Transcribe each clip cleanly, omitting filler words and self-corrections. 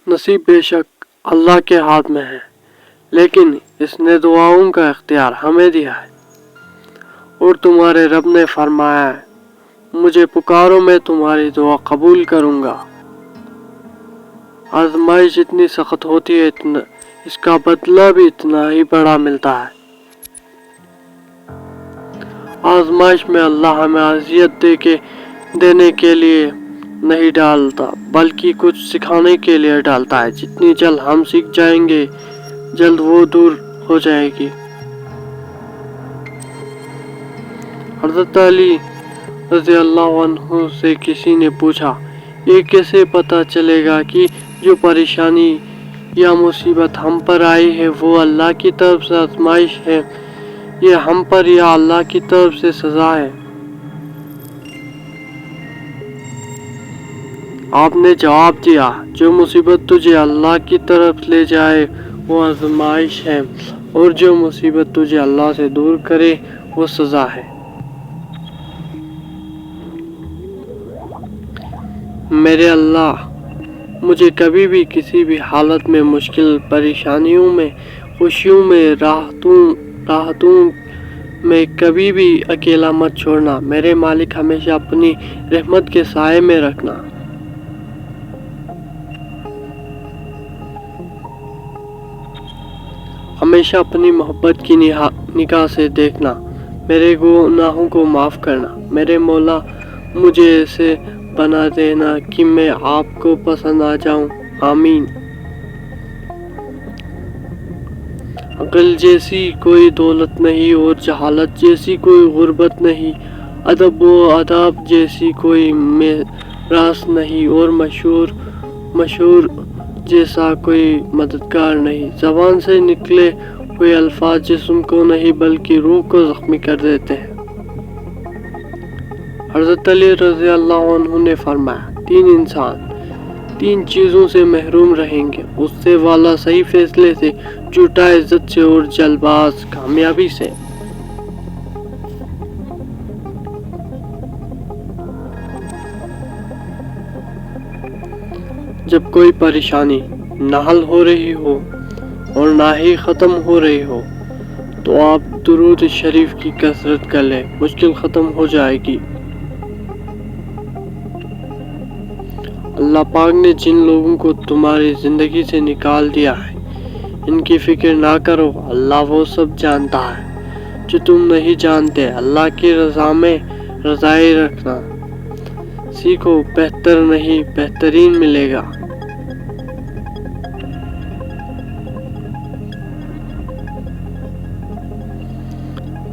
नसीब बेशक अल्लाह के हाथ में है, लेकिन इसने दुआओं का इख्तियार हमें दिया है। और तुम्हारे रब ने फरमाया है, मुझे पुकारो, मैं तुम्हारी दुआ कबूल करूंगा। आजमाइश जितनी सख्त होती है इसका बदला भी इतना ही बड़ा मिलता है। आजमाइश में अल्लाह हमें अज़ियत देने के लिए नहीं डालता, बल्कि कुछ सिखाने के लिए डालता है। जितनी जल्द हम सीख जाएंगे, जल्द वो दूर हो जाएगी। हज़रत अली रज़ी अल्लाह अन्हु से किसी ने पूछा, ये कैसे पता चलेगा कि जो परेशानी या मुसीबत हम पर आई है वो अल्लाह की तरफ से आजमाइश है, ये हम पर या अल्लाह की तरफ से सजा है? आपने जवाब दिया, जो मुसीबत तुझे अल्लाह की तरफ ले जाए वो आजमाइश है, और जो मुसीबत तुझे अल्लाह से दूर करे वो सजा है। मेरे अल्लाह मुझे कभी भी किसी भी हालत में, मुश्किल परेशानियों में, खुशियों में, राहतों में कभी भी अकेला मत छोड़ना। मेरे मालिक हमेशा अपनी रहमत के साए में रखना। हमेशा अपनी मोहब्बत की निगाह से देखना। मेरे गुनाहों को माफ़ करना। मेरे मौला मुझे ऐसे बना देना कि मैं आपको पसंद आ जाऊं। आमीन। अक्ल जैसी कोई दौलत नहीं और जहालत जैसी कोई गुर्बत नहीं, अदब व आदाब जैसी कोई मेरास नहीं, और मशहूर जैसा कोई मददगार नहीं। ज़बान से निकले हुए अल्फाज जिस्म को नहीं बल्कि रूह को ज़ख्मी कर देते हैं। हज़रत अली रज़ी अल्लाह अन्हु ने फरमाया, 3 इंसान 3 चीज़ों से महरूम रहेंगे, उससे वाला सही फैसले से, झूठा इज्जत से, और जल्दबाज कामयाबी से। जब कोई परेशानी ना हल हो रही हो और ना ही ख़त्म हो रही हो तो आप दुरूद शरीफ की कसरत कर लें, मुश्किल ख़त्म हो जाएगी। अल्लाह पाक ने जिन लोगों को तुम्हारी ज़िंदगी से निकाल दिया है, इनकी फिक्र ना करो, अल्लाह वो सब जानता है जो तुम नहीं जानते। अल्लाह की रज़ा में रज़ाई रखना सीखो, बेहतर नहीं बेहतरीन मिलेगा।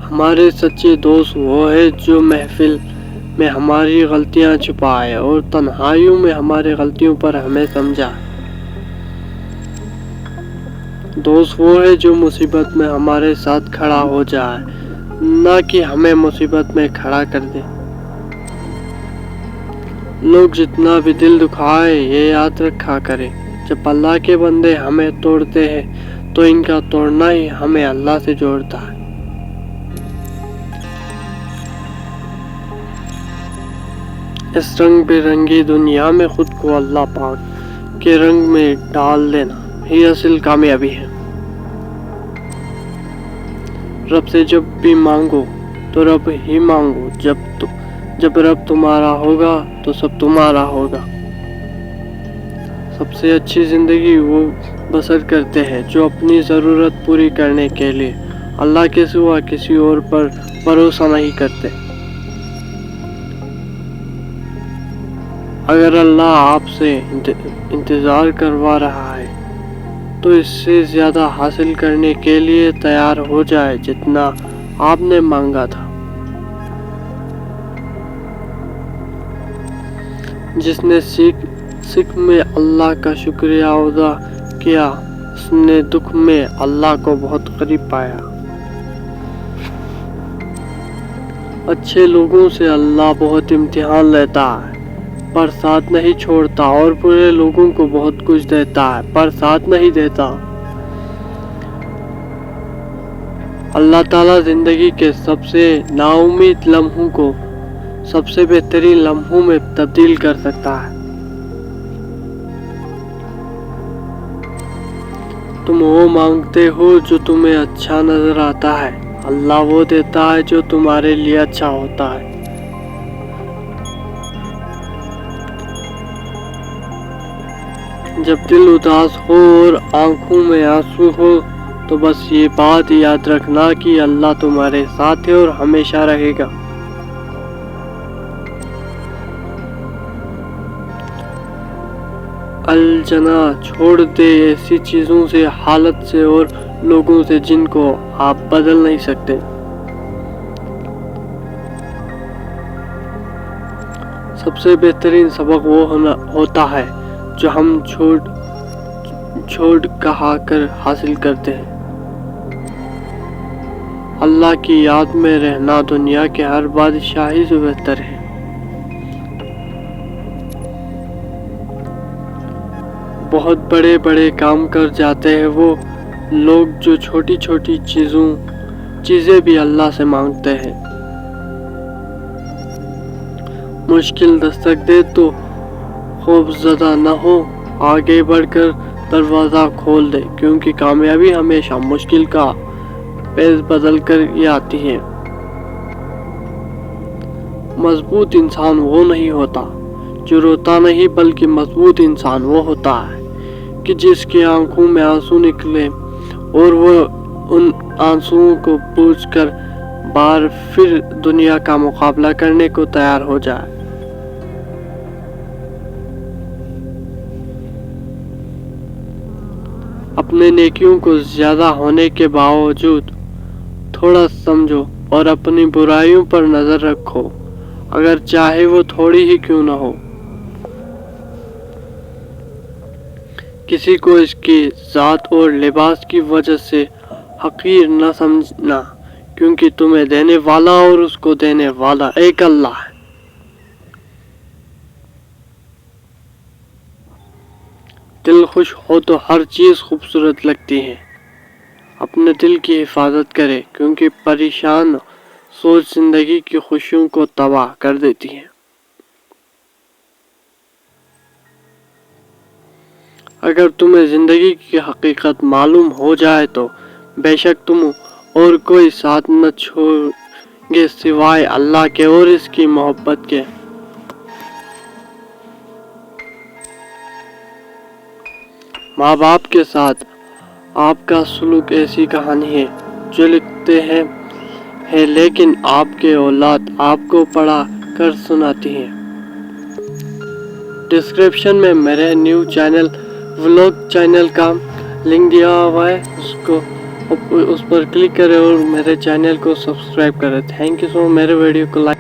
हमारे सच्चे दोस्त वो है जो महफिल में हमारी गलतियां छुपाए और तन्हाइयों में हमारी गलतियों पर हमें समझाए। दोस्त वो है जो मुसीबत में हमारे साथ खड़ा हो जाए, ना कि हमें मुसीबत में खड़ा कर दे। लोग जितना भी दिल दुखाए ये याद रखा करें, जब अल्लाह के बंदे हमें तोड़ते हैं तो इनका तोड़ना ही हमें अल्लाह से जोड़ता है। इस रंग बिरंगी दुनिया में खुद को अल्लाह पाक के रंग में डाल देना ही असल कामयाबी है। रब से जब भी मांगो तो रब ही मांगो। जब रब तुम्हारा होगा तो सब तुम्हारा होगा। सबसे अच्छी जिंदगी वो बसर करते हैं जो अपनी ज़रूरत पूरी करने के लिए अल्लाह के सिवा किसी और पर भरोसा नहीं करते। अगर अल्लाह आपसे इंतज़ार करवा रहा है तो इससे ज़्यादा हासिल करने के लिए तैयार हो जाए जितना आपने मांगा था। जिसने सीख में अल्लाह का शुक्रिया अदा किया, उसने दुख में अल्लाह को बहुत करीब पाया। अच्छे लोगों से अल्लाह बहुत इम्तिहान लेता है पर साथ नहीं छोड़ता, और बुरे लोगों को बहुत कुछ देता है पर साथ नहीं देता। अल्लाह ताला जिंदगी के सबसे नाउम्मीद लम्हों को सबसे बेहतरीन लम्हों में तब्दील कर सकता है। تم وہ مانگتے ہو جو تمہیں اچھا نظر آتا ہے، اللہ وہ دیتا ہے جو تمہارے لیے اچھا ہوتا ہے۔ جب دل اداس ہو اور آنکھوں میں آنسو ہو تو بس یہ بات یاد رکھنا کہ اللہ تمہارے ساتھ ہے اور ہمیشہ رہے گا۔ الجنا چھوڑ دے ایسی چیزوں سے، حالت سے اور لوگوں سے جن کو آپ بدل نہیں سکتے۔ سب سے بہترین سبق وہ ہوتا ہے جو ہم چھوڑ کہا کر حاصل کرتے ہیں۔ اللہ کی یاد میں رہنا دنیا کے ہر بادشاہی سے بہتر ہے۔ بہت بڑے بڑے کام کر جاتے ہیں وہ لوگ جو چھوٹی چھوٹی چیزیں بھی اللہ سے مانگتے ہیں۔ مشکل دستک دے تو خوف زدہ نہ ہو، آگے بڑھ کر دروازہ کھول دے، کیونکہ کامیابی ہمیشہ مشکل کا پیش بدل کر ہی آتی ہے۔ مضبوط انسان وہ نہیں ہوتا جو روتا نہیں، بلکہ مضبوط انسان وہ ہوتا ہے کہ جس کی آنکھوں میں آنسو نکلے اور وہ ان آنسوؤں کو پوچھ کر بار پھر دنیا کا مقابلہ کرنے کو تیار ہو جائے۔ اپنے نیکیوں کو زیادہ ہونے کے باوجود تھوڑا سمجھو اور اپنی برائیوں پر نظر رکھو، اگر چاہے وہ تھوڑی ہی کیوں نہ ہو۔ کسی کو اس کی ذات اور لباس کی وجہ سے حقیر نہ سمجھنا، کیونکہ تمہیں دینے والا اور اس کو دینے والا ایک اللہ ہے۔ دل خوش ہو تو ہر چیز خوبصورت لگتی ہے۔ اپنے دل کی حفاظت کرے، کیونکہ پریشان سوچ زندگی کی خوشیوں کو تباہ کر دیتی ہے۔ اگر تمہیں زندگی کی حقیقت معلوم ہو جائے تو بے شک تم اور کوئی ساتھ نہ چھوڑ گے سوائے اللہ کے اور اس کی محبت کے۔ ماں باپ کے ساتھ آپ کا سلوک ایسی کہانی ہے جو لکھتے ہیں لیکن آپ کے اولاد آپ کو پڑھا کر سناتی ہے۔ ڈسکرپشن میں میرے نیو چینل ولاگ چینل کا لنک دیا ہوا ہے، اس پر کلک کریں اور میرے چینل کو سبسکرائب کریں۔ تھینک یو سو، میرے ویڈیو کو لائک